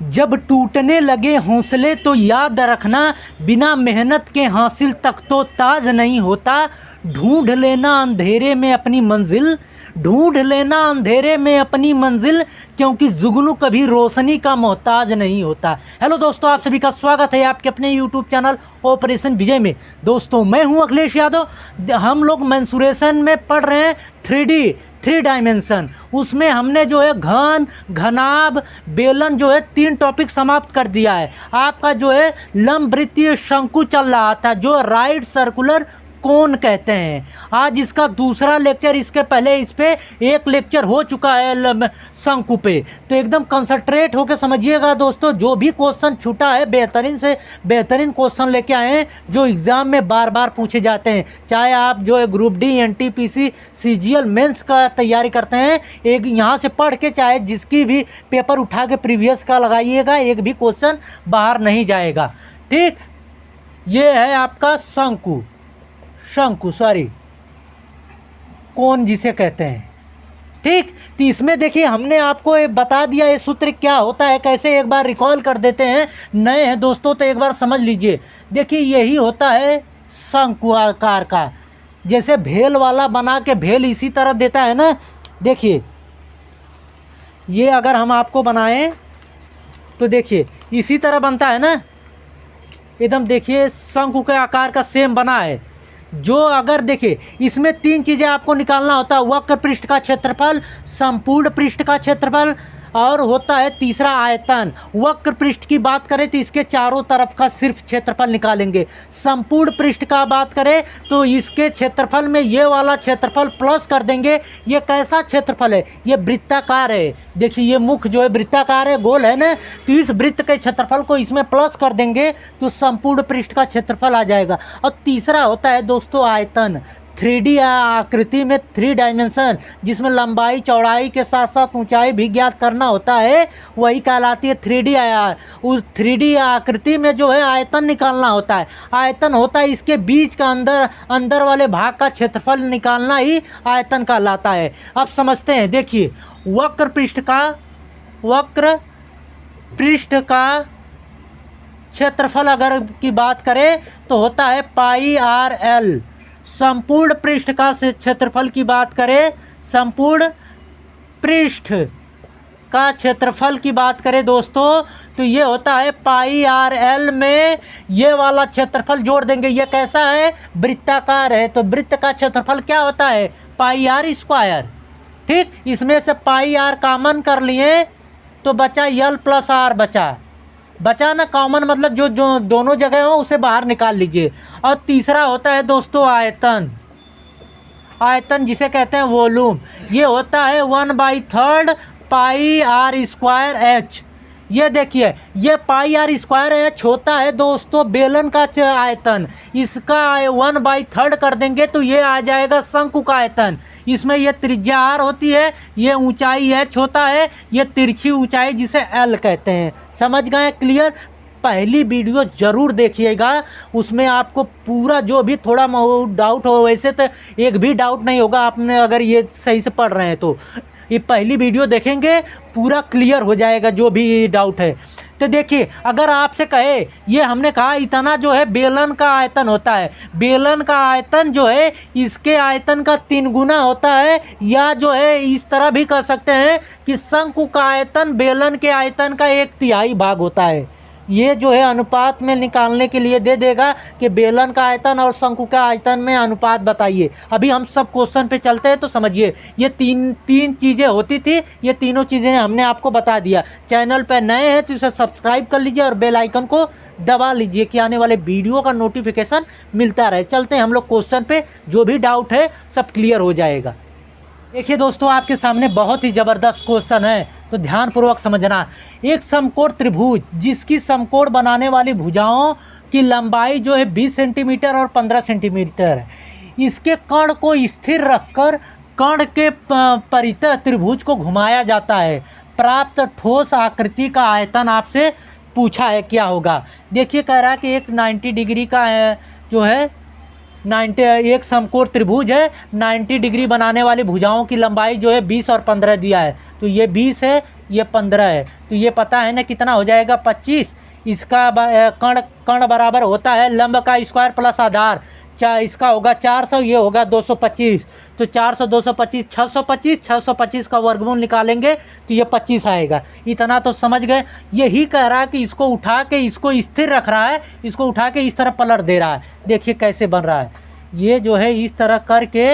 जब टूटने लगे हौसले तो याद रखना, बिना मेहनत के हासिल तक तो ताज नहीं होता। ढूंढ लेना अंधेरे में अपनी मंजिल, ढूंढ लेना अंधेरे में अपनी मंजिल, क्योंकि जुगनू कभी रोशनी का मोहताज नहीं होता। हेलो दोस्तों, आप सभी का स्वागत है आपके अपने यूट्यूब चैनल ऑपरेशन विजय में। दोस्तों मैं हूं अखिलेश यादव। हम लोग मेंसुरेशन में पढ़ रहे हैं 3D, 3 डायमेंशन। उसमें हमने जो है घन, घनाभ, बेलन जो है 3 टॉपिक समाप्त कर दिया है। आपका जो है लंब वृत्तीय शंकु चल रहा था, जो राइट सर्कुलर कौन कहते हैं। आज इसका दूसरा लेक्चर, इसके पहले इस पे एक लेक्चर हो चुका है शंकु पे। तो एकदम कंसंट्रेट होकर समझिएगा दोस्तों। जो भी क्वेश्चन छूटा है बेहतरीन से बेहतरीन क्वेश्चन लेके आए हैं, जो एग्ज़ाम में बार बार पूछे जाते हैं। चाहे आप जो है group D, NTPC, CGL mains का तैयारी करते हैं, एक यहाँ से पढ़ के चाहे जिसकी भी पेपर उठा के प्रीवियस का लगाइएगा, एक भी क्वेश्चन बाहर नहीं जाएगा। ठीक, ये है आपका शंकु, सॉरी, कौन जिसे कहते हैं। ठीक, तो इसमें देखिए हमने आपको बता दिया ये सूत्र क्या होता है, कैसे एक बार रिकॉल कर देते हैं। नए हैं दोस्तों तो एक बार समझ लीजिए। देखिए यही होता है शंकु आकार का, जैसे भेल वाला बना के भेल इसी तरह देता है ना। देखिए ये अगर हम आपको बनाएं तो देखिए इसी तरह बनता है ना, एकदम देखिए शंकु के आकार का सेम बना है। जो अगर देखिए इसमें 3 चीज़ें आपको निकालना होता है, वक्र पृष्ठ का क्षेत्रफल, संपूर्ण पृष्ठ का क्षेत्रफल, और होता है तीसरा आयतन। वक्र पृष्ठ की बात करें तो इसके चारों तरफ का सिर्फ क्षेत्रफल निकालेंगे। संपूर्ण पृष्ठ का बात करें तो इसके क्षेत्रफल में ये वाला क्षेत्रफल प्लस कर देंगे। ये कैसा क्षेत्रफल है, ये वृत्ताकार है। देखिए ये मुख जो है वृत्ताकार है, गोल है ना, तो इस वृत्त के क्षेत्रफल को इसमें प्लस कर देंगे तो संपूर्ण पृष्ठ का क्षेत्रफल आ जाएगा। और तीसरा होता है दोस्तों आयतन। 3D आकृति में 3 डायमेंशन, जिसमें लंबाई चौड़ाई के साथ साथ ऊंचाई भी ज्ञात करना होता है, वही कहलाती है 3D। उस 3D आकृति में जो है आयतन निकालना होता है। आयतन होता है इसके बीच का अंदर वाले भाग का क्षेत्रफल निकालना ही आयतन कहलाता है। अब समझते हैं। देखिए वक्र पृष्ठ का क्षेत्रफल अगर की बात करें तो होता है πr_l। संपूर्ण पृष्ठ का क्षेत्रफल की बात करें, संपूर्ण पृष्ठ का क्षेत्रफल की बात करें दोस्तों, तो ये होता है πr_l में ये वाला क्षेत्रफल जोड़ देंगे। ये कैसा है, वृत्ताकार है, तो वृत्त का क्षेत्रफल क्या होता है, πr²। ठीक, इसमें से πr कॉमन कर लिए तो बचा l + r बचा ना, कॉमन मतलब जो दोनों जगह हो उसे बाहर निकाल लीजिए। और तीसरा होता है दोस्तों आयतन। आयतन जिसे कहते हैं वॉल्यूम, ये होता है 1/3 πr²h। ये देखिए ये πr² होता है दोस्तों बेलन का आयतन। इसका 1/3 कर देंगे तो ये आ जाएगा शंकु का आयतन। इसमें ये त्रिज्या r होती है, ये ऊंचाई h होता है, ये तिरछी ऊंचाई जिसे l कहते हैं। समझ गए, क्लियर। पहली वीडियो ज़रूर देखिएगा, उसमें आपको पूरा जो भी थोड़ा डाउट हो, वैसे तो एक भी डाउट नहीं होगा आपने अगर ये सही से पढ़ रहे हैं तो। ये पहली वीडियो देखेंगे पूरा क्लियर हो जाएगा जो भी डाउट है। तो देखिए अगर आपसे कहे, ये हमने कहा इतना जो है बेलन का आयतन होता है, बेलन का आयतन जो है इसके आयतन का 3 गुना होता है, या जो है इस तरह भी कह सकते हैं कि शंकु का आयतन बेलन के आयतन का 1/3 भाग होता है। ये जो है अनुपात में निकालने के लिए दे देगा कि बेलन का आयतन और शंकु का आयतन में अनुपात बताइए। अभी हम सब क्वेश्चन पे चलते हैं तो समझिए ये तीन चीज़ें होती थी, ये तीनों चीज़ें हमने आपको बता दिया। चैनल पे नए हैं तो इसे सब्सक्राइब कर लीजिए और बेल आइकन को दबा लीजिए कि आने वाले वीडियो का नोटिफिकेशन मिलता रहे। चलते हैं हम लोग क्वेश्चन पे, जो भी डाउट है सब क्लियर हो जाएगा। देखिए दोस्तों आपके सामने बहुत ही ज़बरदस्त क्वेश्चन है, तो ध्यानपूर्वक समझना। एक समकोण त्रिभुज जिसकी समकोण बनाने वाली भुजाओं की लंबाई जो है 20 सेंटीमीटर और 15 सेंटीमीटर है। इसके कर्ण को स्थिर रखकर कर्ण के परितः त्रिभुज को घुमाया जाता है। प्राप्त ठोस आकृति का आयतन आपसे पूछा है क्या होगा। देखिए कह रहा है कि एक 90 डिग्री का है जो है 90, एक समकोण त्रिभुज है, 90 डिग्री बनाने वाली भुजाओं की लंबाई जो है 20 और 15 दिया है, तो ये 20 है, ये 15 है, तो ये पता है ना कितना हो जाएगा 25। इसका कण कण बराबर होता है लंब का स्क्वायर प्लस आधार। इसका होगा 400, ये होगा 225। तो 400 225 625, 625 का वर्गमूल निकालेंगे तो ये 25 आएगा। इतना तो समझ गए। यही कह रहा है कि इसको उठा के इसको स्थिर रख रहा है, इसको उठा के इस तरह पलट दे रहा है। देखिए कैसे बन रहा है। ये जो है इस तरह करके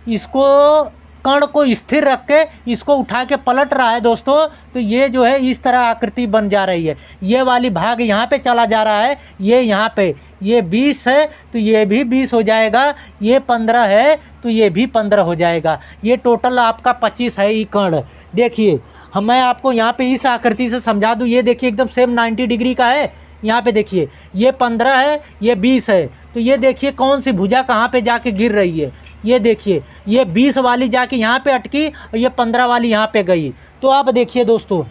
इसको कण को स्थिर रख के इसको उठा के पलट रहा है दोस्तों। तो ये जो है इस तरह आकृति बन जा रही है। ये वाली भाग यहाँ पे चला जा रहा है, ये यहाँ पे, ये 20 है तो ये भी 20 हो जाएगा, ये 15 है तो ये भी 15 हो जाएगा। ये टोटल आपका 25 है ये कण। देखिए मैं आपको यहाँ पे इस आकृति से समझा दूँ। ये देखिए एकदम सेम 90 डिग्री का है। यहाँ पे देखिए ये 15 है, ये 20 है, तो ये देखिए कौन सी भुजा कहाँ पे जाके गिर रही है। ये देखिए ये 20 वाली जाके यहाँ पे अटकी और ये 15 वाली यहाँ पे गई। तो अब देखिए दोस्तों,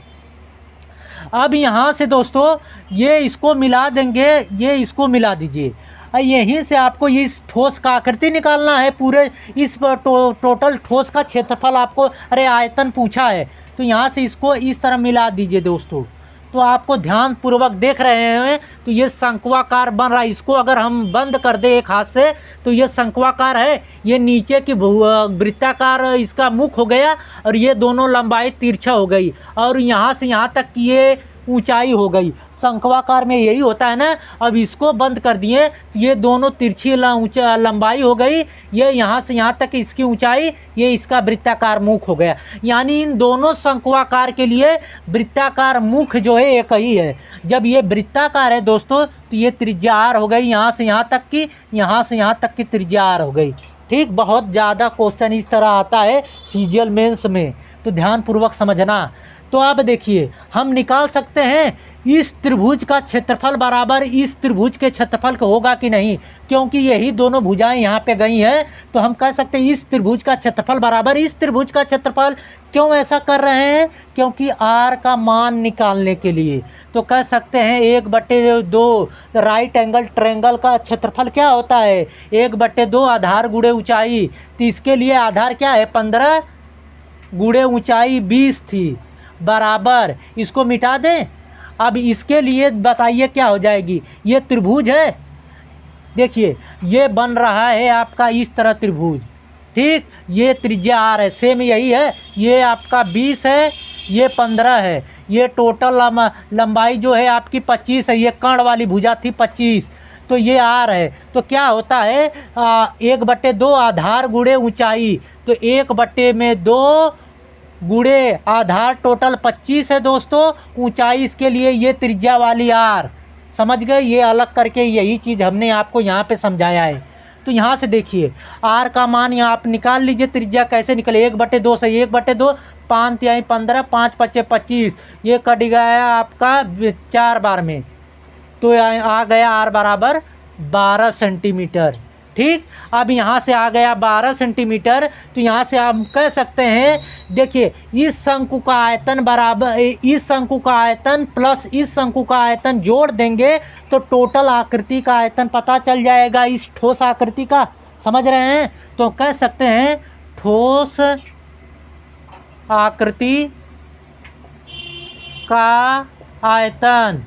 अब यहाँ से दोस्तों ये इसको मिला देंगे, ये इसको मिला दीजिए। यहीं से आपको इस ठोस का आकृति निकालना है। पूरे इस टोटल ठोस का क्षेत्रफल आपको, अरे आयतन पूछा है, तो यहाँ से इसको इस तरह मिला दीजिए दोस्तों। तो आपको ध्यान पूर्वक देख रहे हैं तो ये शंक्वाकार बन रहा है। इसको अगर हम बंद कर दे एक हाथ से तो ये शंक्वाकार है। ये नीचे की वृत्ताकार इसका मुख हो गया और ये दोनों लंबाई तिरछा हो गई और यहाँ से यहाँ तक की ये ऊंचाई हो गई। शंक्वाकार में यही होता है ना। अब इसको बंद कर दिए तो ये दोनों तिरछी लंबाई हो गई। ये यहाँ से यहाँ तक इसकी ऊंचाई, ये इसका वृत्ताकार मुख हो गया। यानी इन दोनों शंक्वाकार के लिए वृत्ताकार मुख जो है एक ही है। जब ये वृत्ताकार है दोस्तों तो ये त्रिज्या r हो गई, यहाँ से यहाँ तक की, यहाँ से यहाँ तक की त्रिज्या r हो गई। ठीक, बहुत ज़्यादा क्वेश्चन इस तरह आता है सीजीएल मेंस में, तो ध्यान पूर्वक समझना। तो अब देखिए हम निकाल सकते हैं इस त्रिभुज का क्षेत्रफल बराबर इस त्रिभुज के क्षेत्रफल का होगा कि नहीं, क्योंकि यही दोनों भुजाएं यहाँ पे गई हैं। तो हम कह सकते हैं इस त्रिभुज का क्षेत्रफल बराबर इस त्रिभुज का क्षेत्रफल। क्यों ऐसा कर रहे हैं? क्योंकि आर का मान निकालने के लिए। तो कह सकते हैं 1/2 राइट एंगल ट्रायंगल का क्षेत्रफल क्या होता है? 1/2 आधार गुणे ऊंचाई। तो इसके लिए आधार क्या है? 15 गुणे ऊंचाई 20 थी, बराबर, इसको मिटा दें। अब इसके लिए बताइए क्या हो जाएगी। ये त्रिभुज है, देखिए ये बन रहा है आपका इस तरह त्रिभुज। ठीक, ये त्रिज्या आर है, सेम यही है। ये आपका 20 है, ये 15 है, ये टोटल लंबाई जो है आपकी 25 है। ये कर्ण वाली भुजा थी 25, तो ये आर है। तो क्या होता है 1/2 आधार गुणे ऊंचाई। तो 1/2 गुणे आधार टोटल 25 है दोस्तों। ऊंचाई इसके लिए ये त्रिज्या वाली आर, समझ गए। ये अलग करके यही चीज़ हमने आपको यहाँ पे समझाया है। तो यहाँ से देखिए आर का मान यहाँ आप निकाल लीजिए। त्रिज्या कैसे निकले? 1/2 से 1/2 5 तिहाई 15, 5 पच्चे 25, ये कट गया आपका 4 बार में, तो आ गया आर बराबर 12 सेंटीमीटर। ठीक, अब यहाँ से आ गया 12 सेंटीमीटर। तो यहाँ से हम कह सकते हैं, देखिए इस शंकु का आयतन बराबर, इस शंकु का आयतन प्लस इस शंकु का आयतन जोड़ देंगे तो टोटल आकृति का आयतन पता चल जाएगा इस ठोस आकृति का। समझ रहे हैं? तो कह सकते हैं ठोस आकृति का आयतन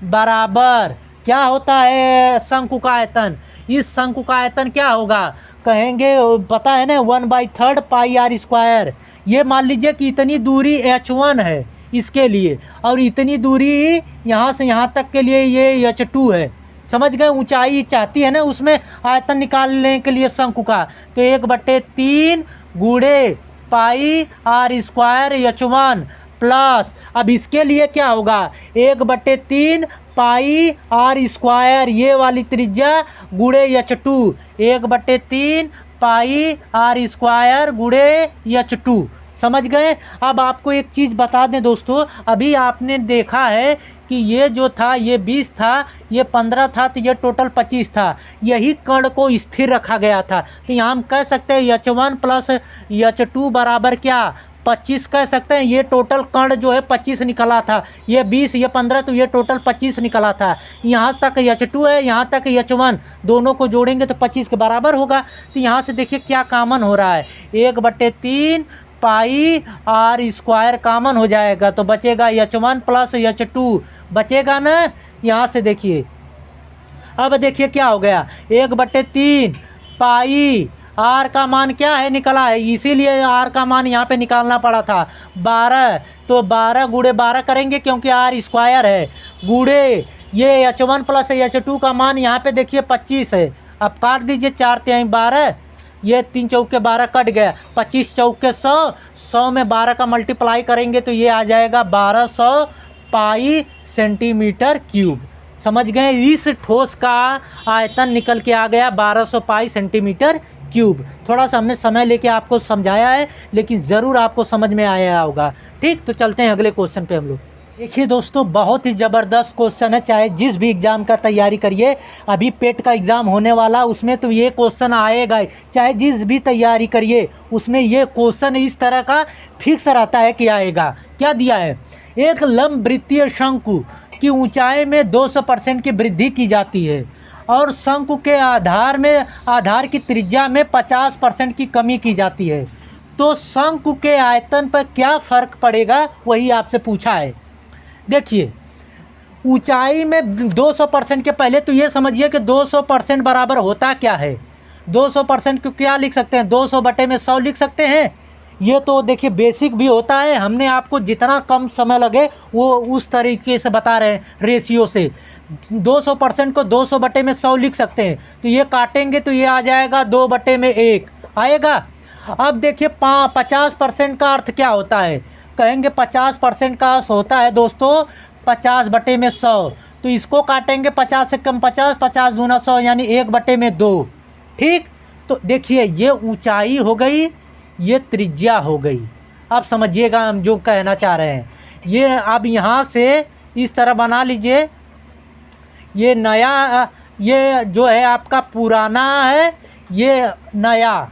बराबर क्या होता है? शंकु का आयतन। इस शंकु का आयतन क्या होगा? कहेंगे, पता है ना, 1/3 पाई आर स्क्वायर। ये मान लीजिए कि इतनी दूरी h1 है इसके लिए, और इतनी दूरी यहाँ से यहाँ तक के लिए ये h2 है। समझ गए? ऊंचाई चाहती है ना उसमें आयतन निकालने के लिए शंकु का। तो 1/3 गुणे पाई आर स्क्वायर h1 प्लस, अब इसके लिए क्या होगा? 1/3 पाई आर स्क्वायर, ये वाली त्रिज्या, गुणे h2। 1/3 पाई आर स्क्वायर गुणे h2। समझ गए? अब आपको एक चीज़ बता दें दोस्तों, अभी आपने देखा है कि ये जो था ये 20 था, ये 15 था, तो ये टोटल 25 था। यही कण को स्थिर रखा गया था। तो यहाँ हम कह सकते हैं h1 प्लस h2 बराबर क्या? 25 कह सकते हैं। ये टोटल कण जो है 25 निकला था। ये 20, ये 15, तो ये टोटल 25 निकला था। यहाँ तक h2 है, यहाँ तक h1, दोनों को जोड़ेंगे तो 25 के बराबर होगा। तो यहाँ से देखिए क्या कॉमन हो रहा है, 1/3 पाई आर स्क्वायर कॉमन हो जाएगा तो बचेगा H1 प्लस H2 बचेगा ना। यहाँ से देखिए, अब देखिए क्या हो गया, 1/3 पाई आर का मान क्या है निकला है, इसीलिए आर का मान यहाँ पे निकालना पड़ा था 12। तो 12 गुणे 12 करेंगे क्योंकि आर स्क्वायर है, गुणे ये H1 प्लस H2 का मान यहाँ पे देखिए 25 है। अब काट दीजिए, 4 तिहाई 12, ये 3 चौके 12 कट गया, 25 चौके 100, 100 में 12 का मल्टीप्लाई करेंगे तो ये आ जाएगा 1200 पाई सेंटीमीटर क्यूब। समझ गए, इस ठोस का आयतन निकल के आ गया 1200 पाई सेंटीमीटर क्यूब। थोड़ा सा हमने समय लेके आपको समझाया है, लेकिन ज़रूर आपको समझ में आया होगा। ठीक, तो चलते हैं अगले क्वेश्चन पे हम लोग। देखिए दोस्तों, बहुत ही ज़बरदस्त क्वेश्चन है, चाहे जिस भी एग्ज़ाम का तैयारी करिए, अभी पेट का एग्ज़ाम होने वाला उसमें तो ये क्वेश्चन आएगा ही, चाहे जिस भी तैयारी करिए उसमें ये क्वेश्चन इस तरह का फिक्स रहता है कि आएगा। क्या दिया है, एक लंब वृत्तीय शंकु की ऊंचाई में 200% की वृद्धि की जाती है और शंकु के आधार की त्रिज्या में 50% की कमी की जाती है, तो शंकु के आयतन पर क्या फ़र्क पड़ेगा, वही आपसे पूछा है। देखिए, ऊंचाई में 200% के पहले तो ये समझिए कि 200% बराबर होता क्या है। 200% को क्या लिख सकते हैं, 200/100 लिख सकते हैं। ये तो देखिए बेसिक भी होता है, हमने आपको जितना कम समय लगे वो उस तरीके से बता रहे हैं रेशियो से। 200% को 200/100 लिख सकते हैं, तो ये काटेंगे तो ये आ जाएगा 2/1 आएगा। अब देखिए 50% का अर्थ क्या होता है, कहेंगे 50% का अर्थ होता है दोस्तों 50/100, तो इसको काटेंगे 50 से कम 50, 50 दूना 100 यानी 1/2। ठीक, तो देखिए ये ऊंचाई हो गई, ये त्रिज्या हो गई। अब समझिएगा हम जो कहना चाह रहे हैं, ये अब यहाँ से इस तरह बना लीजिए, ये नया, ये जो है आपका पुराना है, ये नया।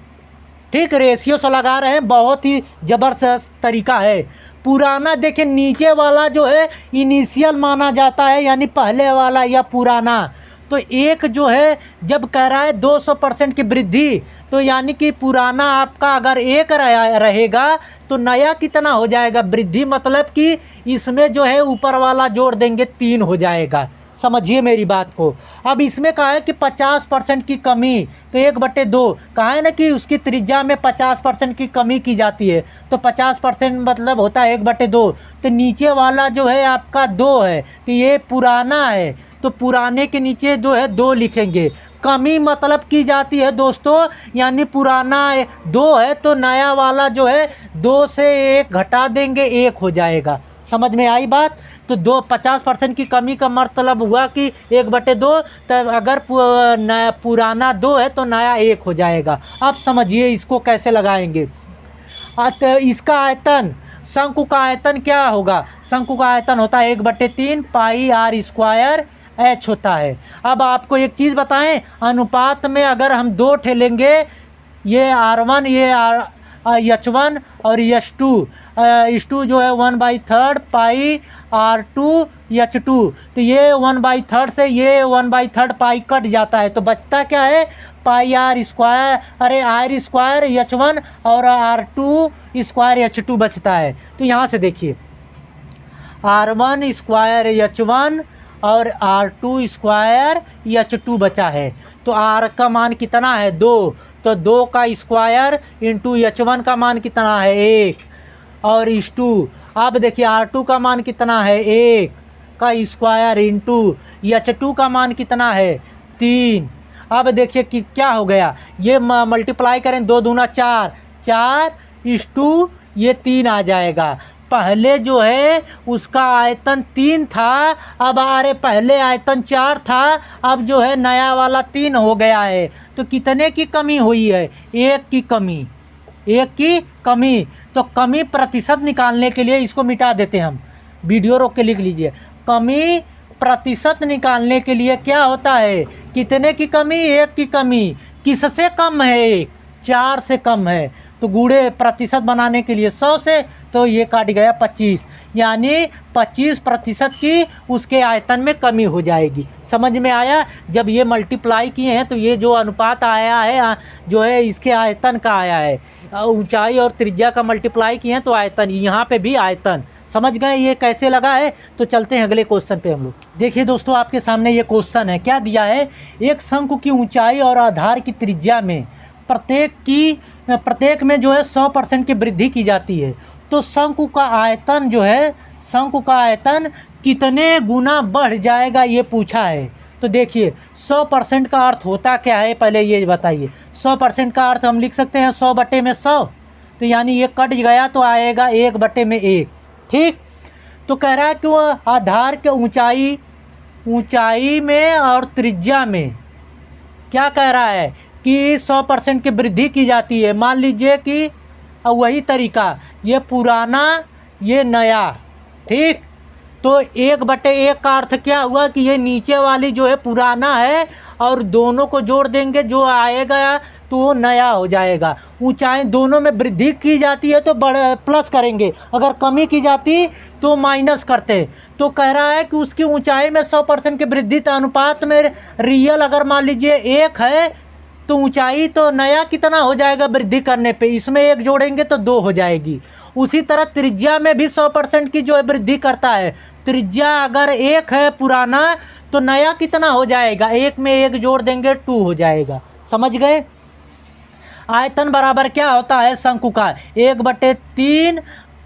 ठीक, रेशियो से लगा रहे हैं, बहुत ही ज़बरदस्त तरीका है। पुराना देखिए नीचे वाला जो है इनिशियल माना जाता है, यानी पहले वाला या पुराना। तो एक जो है जब कह रहा है 200% की वृद्धि, तो यानी कि पुराना आपका अगर 1 रहेगा तो नया कितना हो जाएगा, वृद्धि मतलब कि इसमें जो है ऊपर वाला जोड़ देंगे 3 हो जाएगा। समझिए मेरी बात को। अब इसमें कहा है कि 50% की कमी, तो 1/2 कहा है ना कि उसकी त्रिज्या में 50% की कमी की जाती है, तो 50% मतलब होता है 1/2। तो नीचे वाला जो है आपका 2 है, तो ये पुराना है, तो पुराने के नीचे जो है 2 लिखेंगे। कमी मतलब की जाती है दोस्तों, यानी पुराना 2 है तो नया वाला जो है 2 से 1 घटा देंगे, 1 हो जाएगा। समझ में आई बात। तो 50% की कमी का मतलब हुआ कि 1/2, तब अगर पुराना 2 है तो नया 1 हो जाएगा। अब समझिए इसको कैसे लगाएंगे। तो इसका आयतन, शंकु का आयतन क्या होगा, शंकु का आयतन होता है 1/3 पाई आर स्क्वायर h होता है। अब आपको एक चीज़ बताएं, अनुपात में अगर हम 2 ठेलेंगे, ये R1 ये H1 और H2 जो है 1/3 पाई R2 H2, तो ये 1/3 से ये 1/3 पाई कट जाता है, तो बचता क्या है, पाई आर स्क्वायर, अरे आर स्क्वायर H1 और R2 स्क्वायर H2 बचता है। तो यहाँ से देखिए R1 स्क्वायर H1 और R2 स्क्वायर H2 बचा है, तो R का मान कितना है 2, तो 2 का स्क्वायर इंटू H1 का मान कितना है 1 और H2। अब देखिए R2 का मान कितना है 1 का स्क्वायर इंटू H2 का मान कितना है 3। अब देखिए कि क्या हो गया, ये मल्टीप्लाई करें 2 दूना 4, 4 ये 3 आ जाएगा। पहले जो है उसका आयतन 3 था, अब अरे पहले आयतन 4 था, अब जो है नया वाला 3 हो गया है। तो कितने की कमी हुई है, 1 की कमी, 1 की कमी। तो कमी प्रतिशत निकालने के लिए इसको मिटा देते हैं हम, वीडियो रोक के लिख लीजिए। कमी प्रतिशत निकालने के लिए क्या होता है, कितने की कमी, 1 की कमी। किससे कम है 1, 4 से कम है, तो गुणे प्रतिशत बनाने के लिए 100 से, तो ये काट गया 25, यानी 25% की उसके आयतन में कमी हो जाएगी। समझ में आया। जब ये मल्टीप्लाई किए हैं तो ये जो अनुपात आया है जो है इसके आयतन का आया है। ऊंचाई और त्रिज्या का मल्टीप्लाई किए हैं तो आयतन, यहाँ पे भी आयतन। समझ गए ये कैसे लगा है? तो चलते हैं अगले क्वेश्चन पे हम लोग। देखिए दोस्तों, आपके सामने ये क्वेश्चन है, क्या दिया है, एक शंकु की ऊंचाई और आधार की त्रिज्या में प्रत्येक में जो है 100% की वृद्धि की जाती है, तो शंकु का आयतन जो है, शंकु का आयतन कितने गुना बढ़ जाएगा ये पूछा है। तो देखिए 100% का अर्थ होता क्या है, पहले ये बताइए। 100% का अर्थ हम लिख सकते हैं 100/100, तो यानी ये कट गया तो आएगा 1/1। ठीक, तो कह रहा है कि वो आधार के ऊंचाई में और त्रिज्या में क्या कह रहा है कि 100% की वृद्धि की जाती है। मान लीजिए कि वही तरीका, ये पुराना ये नया, ठीक, तो 1/1 का अर्थ क्या हुआ कि ये नीचे वाली जो है पुराना है और दोनों को जोड़ देंगे, जो आएगा तो वो नया हो जाएगा। ऊंचाई दोनों में वृद्धि की जाती है तो प्लस करेंगे, अगर कमी की जाती तो माइनस करते। तो कह रहा है कि उसकी ऊंचाई में 100% की वृद्धि तो अनुपात में रियल अगर मान लीजिए 1 है तो ऊंचाई तो नया कितना हो जाएगा वृद्धि करने पे, इसमें 1 जोड़ेंगे तो 2 हो जाएगी। उसी तरह त्रिज्या में भी 100% की जो है वृद्धि करता है। त्रिज्या अगर 1 है पुराना तो नया कितना हो जाएगा, 1 में 1 जोड़ देंगे 2 हो जाएगा। समझ गए? आयतन बराबर क्या होता है शंकु का, 1/3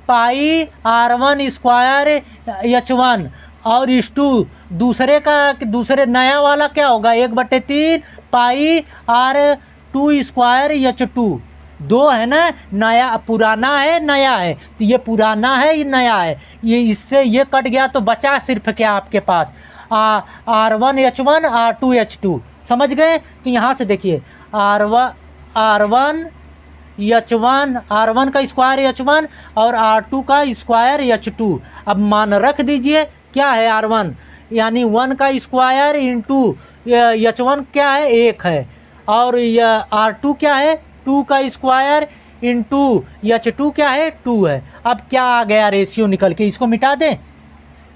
पाई r1² h1 और इस2 दूसरे नया वाला क्या होगा, 1/3 पाई r2² h2। 2 है ना, नया पुराना है नया है, तो ये पुराना है ये नया है, ये इससे ये कट गया तो बचा सिर्फ क्या आपके पास r1 h1 r2 h2। समझ गए? तो यहाँ से देखिए r1 h1 r1 का स्क्वायर h1 और r2 का स्क्वायर h2। अब मान रख दीजिए क्या है r1 यानी 1 का स्क्वायर इंटू h1 क्या है 1 है, और r2 क्या है 2 का स्क्वायर इंटू h2 क्या है 2 है। अब क्या आ गया रेशियो निकल के, इसको मिटा दें,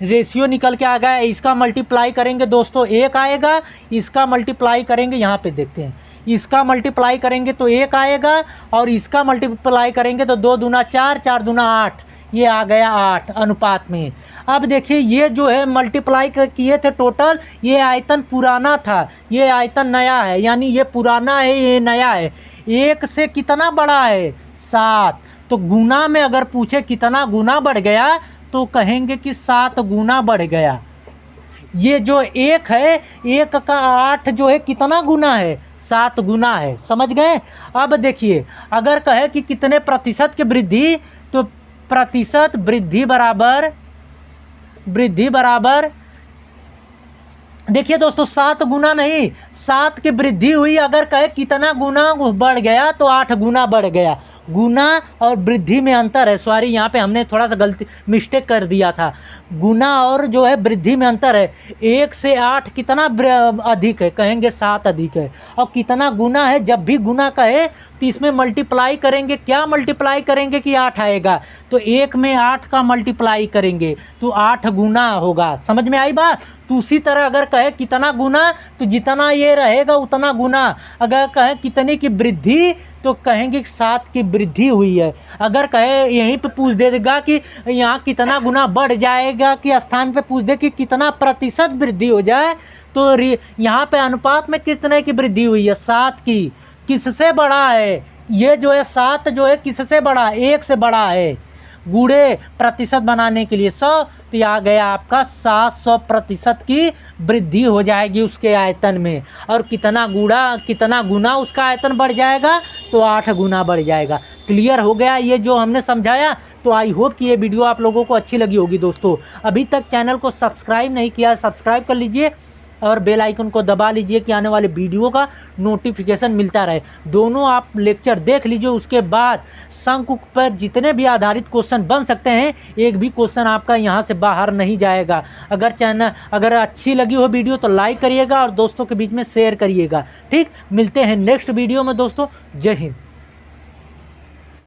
रेशियो निकल के आ गया। इसका मल्टीप्लाई करेंगे दोस्तों 1 आएगा, इसका मल्टीप्लाई करेंगे, यहाँ पे देखते हैं, इसका मल्टीप्लाई करेंगे तो 1 आएगा और इसका मल्टीप्लाई करेंगे तो 2 दूना 4, 4 दूना 8, ये आ गया 8 अनुपात में। अब देखिए ये जो है मल्टीप्लाई किए थे टोटल, ये आयतन पुराना था ये आयतन नया है, यानी ये पुराना है ये नया है। 1 से कितना बड़ा है 7, तो गुना में अगर पूछे कितना गुना बढ़ गया तो कहेंगे कि 7 गुना बढ़ गया। ये जो 1 है 1 का 8 जो है कितना गुना है 7 गुना है। समझ गए? अब देखिए अगर कहे कि कितने प्रतिशत की वृद्धि, तो प्रतिशत वृद्धि बराबर देखिए दोस्तों 7 गुना नहीं 7 की वृद्धि हुई, अगर कहे कितना गुना बढ़ गया तो 8 गुना बढ़ गया। गुना और वृद्धि में अंतर है, सॉरी यहाँ पे हमने थोड़ा सा मिस्टेक कर दिया था। गुना और जो है वृद्धि में अंतर है। 1 से 8 कितना अधिक है, कहेंगे 7 अधिक है। और कितना गुना है, जब भी गुना कहे तो इसमें मल्टीप्लाई करेंगे, क्या मल्टीप्लाई करेंगे कि 8 आएगा, तो 1 में 8 का मल्टीप्लाई करेंगे तो 8 गुना होगा। समझ में आई बात? तो उसी तरह अगर कहे कितना गुना तो जितना ये रहेगा उतना गुना, अगर कहे कितने की वृद्धि तो कहेंगे 7 की वृद्धि हुई है। अगर कहे यहीं पे पूछ देगा कि यहाँ कितना गुना बढ़ जाएगा कि स्थान पे पूछ दे कि कितना प्रतिशत वृद्धि हो जाए, तो यहाँ पे अनुपात में कितने की वृद्धि हुई है 7 की। किससे बड़ा है ये जो है 7 जो है किससे बड़ा, 1 से बड़ा है। गुणे प्रतिशत बनाने के लिए 100, तो आ गया आपका 700% की वृद्धि हो जाएगी उसके आयतन में। और कितना गुना उसका आयतन बढ़ जाएगा, तो 8 गुना बढ़ जाएगा। क्लियर हो गया ये जो हमने समझाया? तो आई होप कि ये वीडियो आप लोगों को अच्छी लगी होगी। दोस्तों अभी तक चैनल को सब्सक्राइब नहीं किया, सब्सक्राइब कर लीजिए और बेल आइकन को दबा लीजिए कि आने वाले वीडियो का नोटिफिकेशन मिलता रहे। दोनों आप लेक्चर देख लीजिए, उसके बाद शंकु पर जितने भी आधारित क्वेश्चन बन सकते हैं, एक भी क्वेश्चन आपका यहाँ से बाहर नहीं जाएगा। अगर अच्छी लगी हो वीडियो तो लाइक करिएगा और दोस्तों के बीच में शेयर करिएगा। ठीक, मिलते हैं नेक्स्ट वीडियो में दोस्तों। जय हिंद।